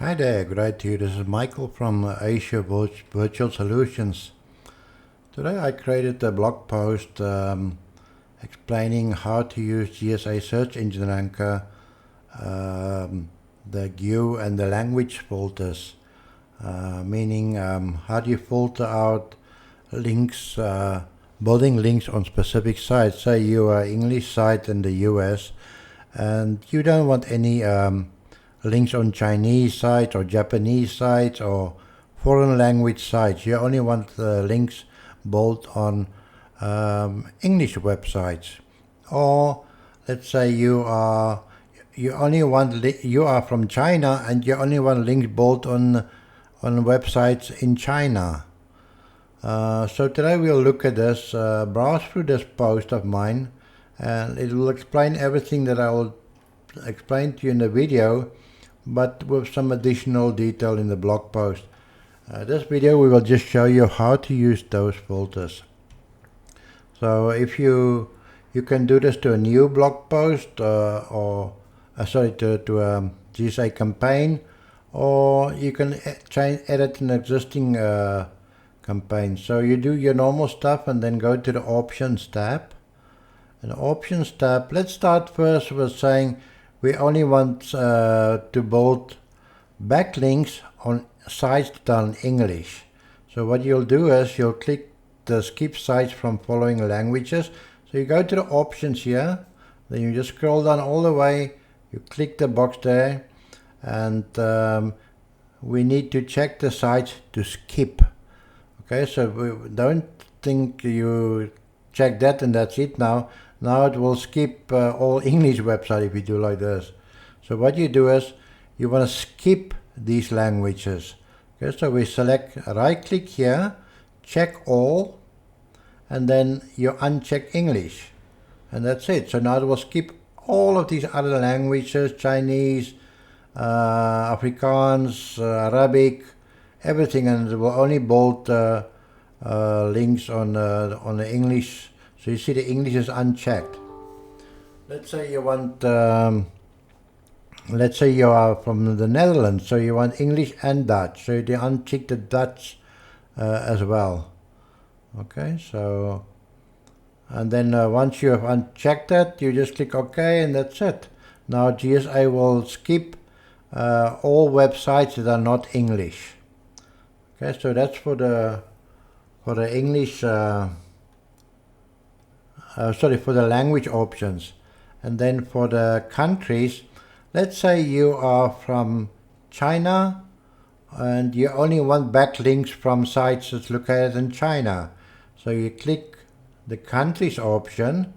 Hi there, good day to you. This is Michael from Asia Virtual Solutions. Today I created a blog post explaining how to use GSA Search Engine Ranker, the Geo and the language filters, meaning how do you filter out links, building links on specific sites. Say you are an English site in the US and you don't want any links on Chinese sites or Japanese sites or foreign language sites. You only want links built on English websites. Or let's say you are from China and you only want links built on websites in China. So today we'll look at this, browse through this post of mine, and it will explain everything that I will explain to you in the video, but with some additional detail in the blog post. This video we will just show you how to use those filters. So if you can do this to a new blog post to a GSA campaign, or you can edit an existing campaign. So you do your normal stuff and then go to the Options tab. In the Options tab, let's start first with saying we only want to build backlinks on sites that are in English. So what you'll do is you'll click the skip sites from following languages. So you go to the options here, then you just scroll down all the way, you click the box there, and we need to check the sites to skip. Okay, so we don't think you check that and that's it now. Now it will skip all English websites if you do like this. So what you do is you want to skip these languages. Okay, so we select, right click here, check all, and then you uncheck English. And that's it. So now it will skip all of these other languages, Chinese, Afrikaans, Arabic, everything, and it will only build links on the English. So you see the English is unchecked. Let's say you want, let's say you are from the Netherlands, so you want English and Dutch. So you uncheck the Dutch as well. Okay, so, and then once you have unchecked that, you just click OK and that's it. Now GSA will skip all websites that are not English. Okay, so that's for the English, for the language options. And then for the countries, let's say you are from China and you only want backlinks from sites that's located in China. So you click the countries option,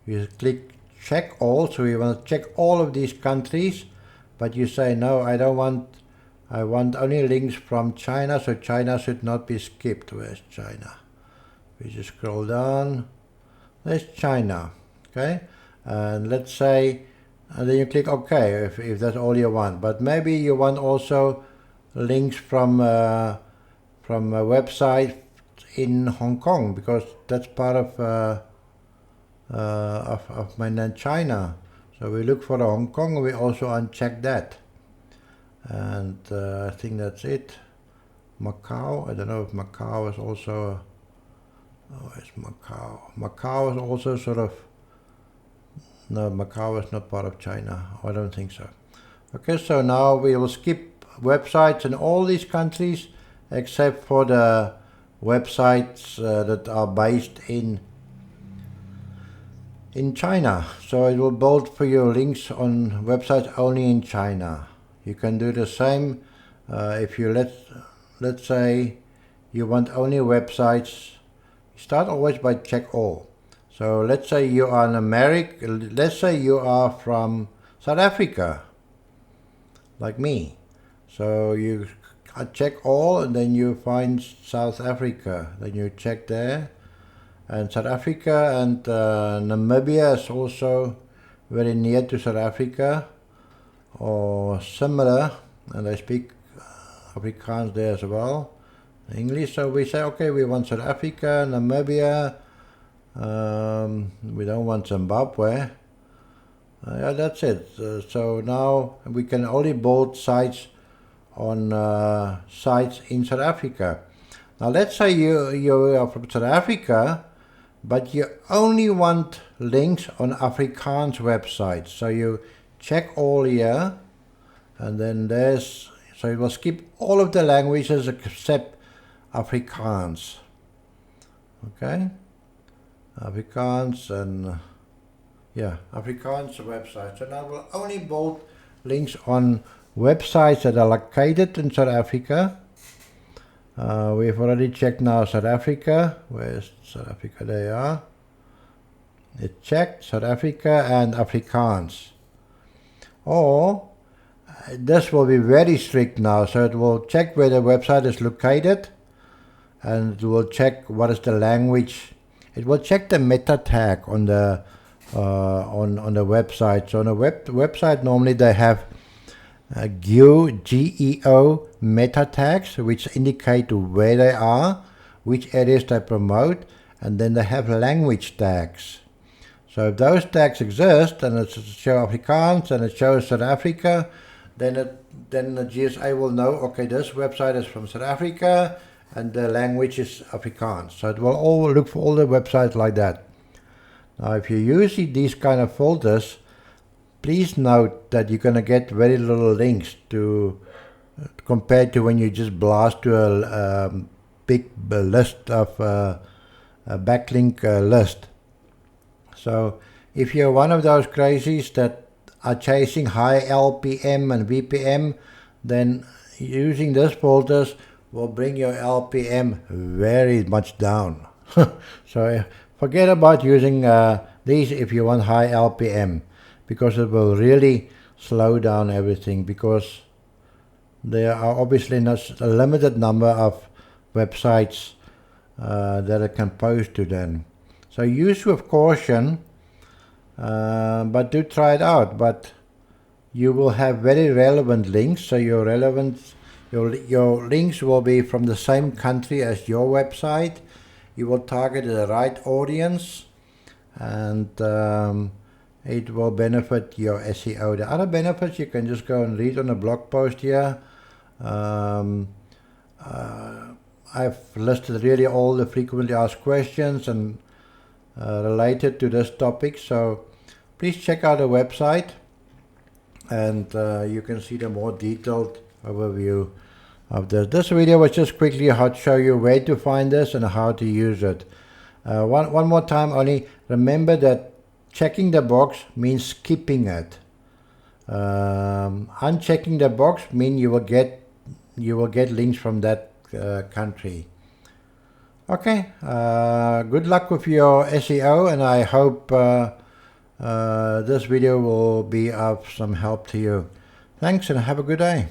you click check all, so you want to check all of these countries, but you say no, I don't want, I want only links from China, so China should not be skipped. Where's China? We just scroll down. There's China, okay? And let's say, and then you click OK if that's all you want. But maybe you want also links from a website in Hong Kong, because that's part of mainland China. So we look for the Hong Kong, we also uncheck that. And I think that's it. Macau, I don't know if Macau is also it's Macau. Macau is also sort of, no, Macau is not part of China. I don't think so. Okay, so now we will skip websites in all these countries except for the websites that are based in China. So it will build for your links on websites only in China. You can do the same if you let's say you want only websites. Start always by check all. So let's say you are in America, let's say you are from South Africa, like me. So you check all and then you find South Africa, then you check there. And South Africa and Namibia is also very near to South Africa or similar, and they speak Afrikaans there as well. English, so we say okay, we want South Africa, Namibia, we don't want Zimbabwe, Yeah, that's it. So now we can only build sites on sites in South Africa. Now let's say you are from South Africa, but you only want links on Afrikaans websites. So you check all here, and then so it will skip all of the languages except Afrikaans. Okay, Afrikaans and Afrikaans websites. So now we'll only bolt links on websites that are located in South Africa. We've already checked now South Africa. Where's South Africa? There you are. It's checked South Africa and Afrikaans. Or this will be very strict now, so it will check where the website is located, and it will check what is the language. It will check the meta tag on the website. So on a website normally they have GEO meta tags, which indicate where they are, which areas they promote, and then they have language tags. So if those tags exist, and it shows Afrikaans and it shows South Africa, then the GSA will know, okay, this website is from South Africa and the language is Afrikaans. So it will all look for all the websites like that. Now if you use these kind of filters, please note that you're going to get very little links compared to when you just blast to a big list of a backlink list. So if you're one of those crazies that are chasing high LPM and VPM, then using these filters will bring your LPM very much down. So forget about using these if you want high LPM, because it will really slow down everything, because there are obviously not a limited number of websites that it can post to then. So use with caution, but do try it out. But you will have very relevant links, so your links will be from the same country as your website. You will target the right audience, and it will benefit your SEO. The other benefits you can just go and read on a blog post here. I've listed really all the frequently asked questions and related to this topic, so please check out the website, and you can see the more detailed overview of this. This video was just quickly how to show you where to find this and how to use it. One more time only, remember that checking the box means skipping it. Unchecking the box means you will get links from that country. Okay, good luck with your SEO, and I hope this video will be of some help to you. Thanks, and have a good day.